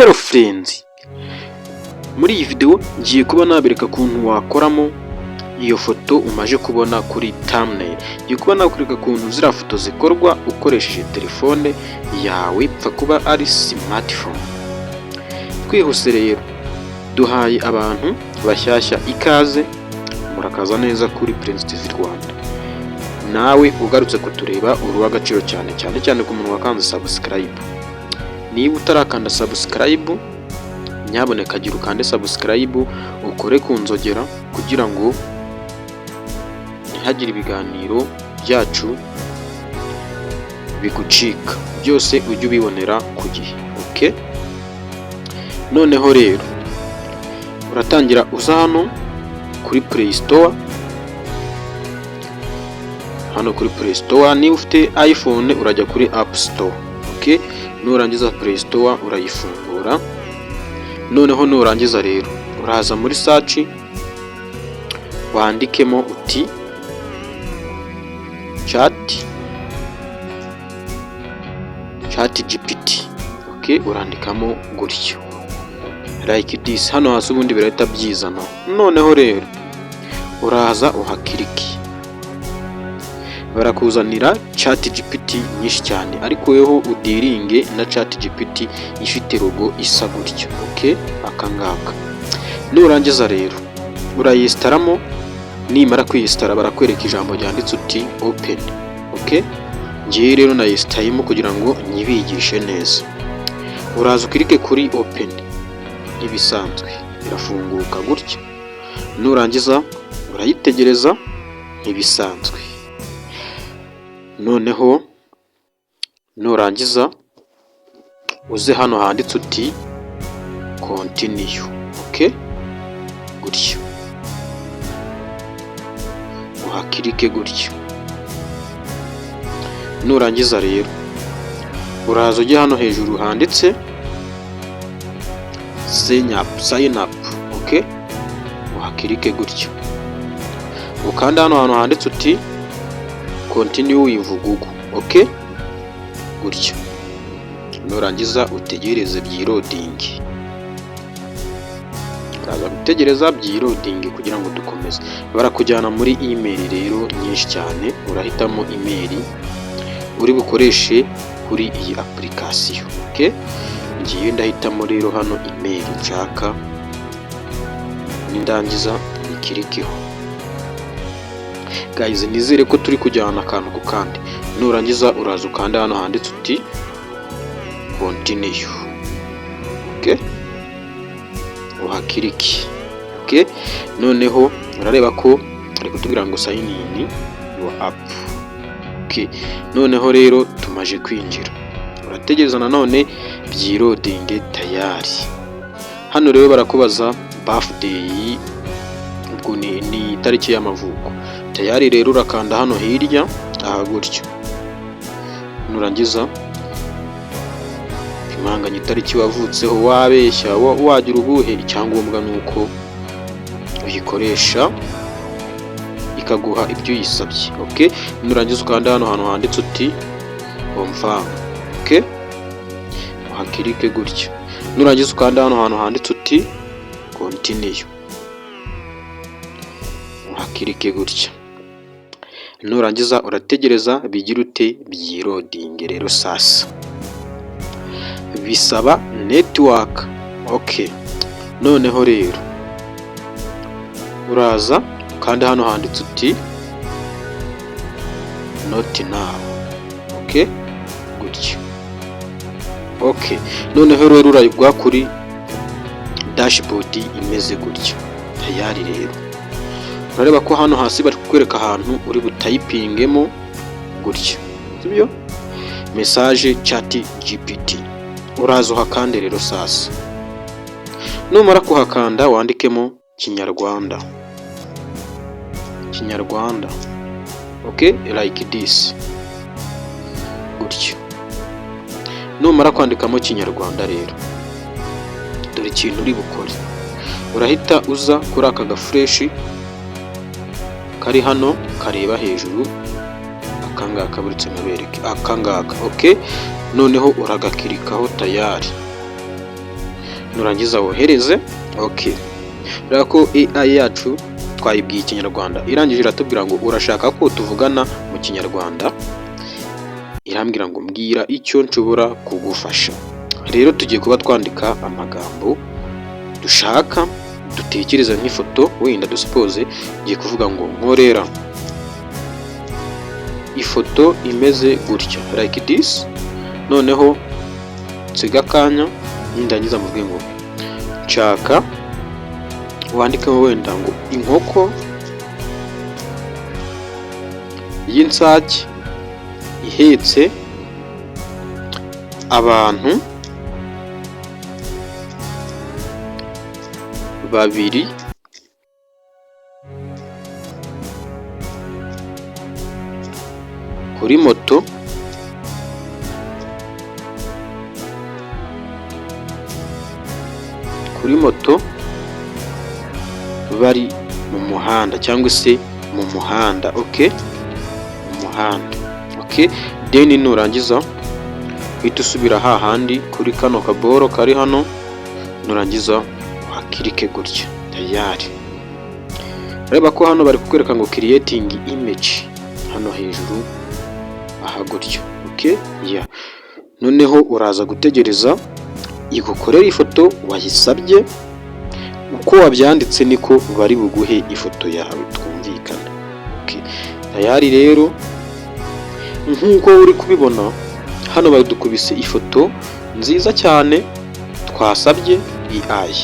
Hello friends, muri iyi video ngiye kuba nabereka ukuntu wakoramo iyo foto umaje kubona kuri thumbnail. Ngiye kuba nakwereka ukuntu ziriya foto zikorwa ukoresheje telefone yawe, pfa kuba ari smartphone. Twihuse rero, duhaye abantu bashyashya ikaze, murakaza neza kuri Prince TV Rwanda. Nawe ugarutse kutureba uruha agaciro cyane ku muntu wakanze subscribe. Niba utarakanda subscribe, nyaboneka gira ukande subscribe, ukore ku nzogera kugira ngo ntihagire ibiganiro byacu bigucika, byose ujye ubibonera ku gihe. Okay? Noneho rero uratangira uza hano kuri Play Store. Hano kuri Play Store, niba ufite iPhone urajya kuri App Store. Okay? Nurangiza Play Store urayifungura. Noneho nurangiza rero uraza muri search, wandikemo uti chat GPT. Okay, urandikamo gutyo like this. Hano hasi ubundi birahita byizana. Noneho rero uraza uhakiriki, barakuzanira chat GPT nyinshi cyane, ariko weho udiringe na chat GPT ifite logo isa gutyo. Okay, akangaka nurangiza rero urayistaramo. Nimara kuyistara barakwereka ijambo ryanditse uti open. Okay, ngiye rero nayistayemo kugira ngo nyibigishe neza. Uraza ukirike kuri open, ibisanzwe irafunguka gutyo. Nurangiza urayitegereza ibisanzwe. Noneho nurangiza uze hano handitse uti continue. Okay, gutyo uhakirike gutyo. Nurangiza rero uraza ujye hano hejuru handitse sign up. Okay, uhakirike gutyo. Ukanda hano hantu handitse uti continue with Google. Okay, gutyo. Nurangiza utegereze byiroding. Uraza gutegereza byiroding kugira ngo dukomeze. Barakujyana muri email rero nyinshi cyane. Urahitamo email uri bukoreshe kuri iyi application. Okay, ngiye ndahitamo rero hano email nshaka, nindangiza ikirikeho. Guys, nizere ko turi kujyana akantu ku kandi. Nurangiza uraza ukanda hano handitse uti continue. Okay, uhakiriki. Okay, noneho urareba ko ari kutubwira ngo sign in your app. Okay, noneho rero tumaje kwinjira. Urategereza nanone byirodinge tayari. Hano rero barakubaza birthday, ubwo ni tariki y'amavuko. Tayari rero urakanda hano hirya aha gutyo. Nurangiza imanganya itariki wavutseho, wabeshya wagira ubuhe, icyangombwa nuko uyikoresha ikaguha ibyo yisabye. Okay, nurangiza ukanda hano hantu handitse uti confirm. Okay, uhakirike gutyo. Nurangiza ukanda hano hantu handitse uti continue, uhakirike gutyo. Nurangiza urategereza bigira ute byirodinge rero sasa. Bisaba network. Okay, noneho rero uraza kandi hano handitse uti not now. Okay, gutyo. Okay, noneho rero urayigwa kuri dashboard imeze gutyo. Tayari rero urareba ko hano hasi bari kukwereka ahantu uri butayipingemo gutyo, sibyo? Message chat GPT. Uraza uhakande rero sasa. Numara kuhakanda wandikemo Kinyarwanda. Okay, like this gutyo. Numara kwandikamo Kinyarwanda rero, dore ikintu uri bukore. Urahita uza kuri aka gafresh kari hano kareba hejuru, akangaka buretse mabereke akangaka. Okay, noneho uragakirikaho tayari. nurangiza wohereze. Okay, rero ko AI yacu twayibwiye ikinyarwanda, irangije iratubwira ngo urashaka ko tuvugana mu kinyarwanda, irambwira ngo mbwira icyo nshobora kugufasha. Rero tugiye kuba twandika amagambo dushaka, dutekereza nk'ifoto, wenda dusuppose ngiye kuvuga ngo nkorera ifoto imeze gutya like this, noneho nsiga akanya nindangiza mvuge ngo nshaka, wandikamo wenda ngo inkoko y'insake ihetse abantu babiri kuri moto, bari mu muhanda cyangwa se mu muhanda. Okay, mu muhanda. Okay, then nurangiza uhita usubira hahandi kuri kano kaboro kari hano, nurangiza wakirike gutya tayari. Reba ko hano bari kukwereka ngo creating image hano hejuru aha gutyo. Okay, yeah. Noneho uraza gutegereza igukorera ifoto wayisabye, uko wabyanditse niko bari buguhe ifoto yawe twumvikana. Okay, tayari rero nk'uko uri kubibona hano badukubise ifoto nziza cyane twasabye AI,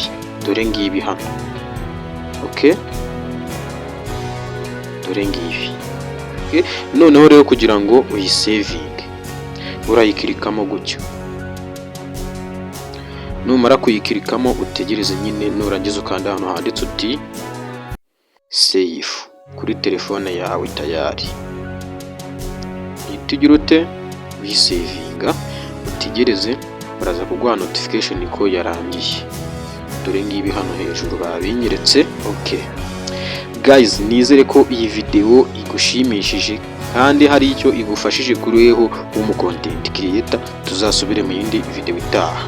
dore ngibi hano. Okay, dore ngibi. Okay, noneho rero kugira ngo uyisavinge urayikirikamo gutyo, numara kuyikirikamo utegereze nyine, nurangiza ukanda hano handitse uti save kuri telefone yawe tayari. Itugira ute uyisavinga, utegereze baraza kuguha notification ko yarangiye, dore ngibi hano hejuru babinyeretse. Okay guys, nizere ko iyi video igushimishije kandi hari icyo igufashije kuri weho w'umu content creator. Tuzasubire mu yindi video itaha.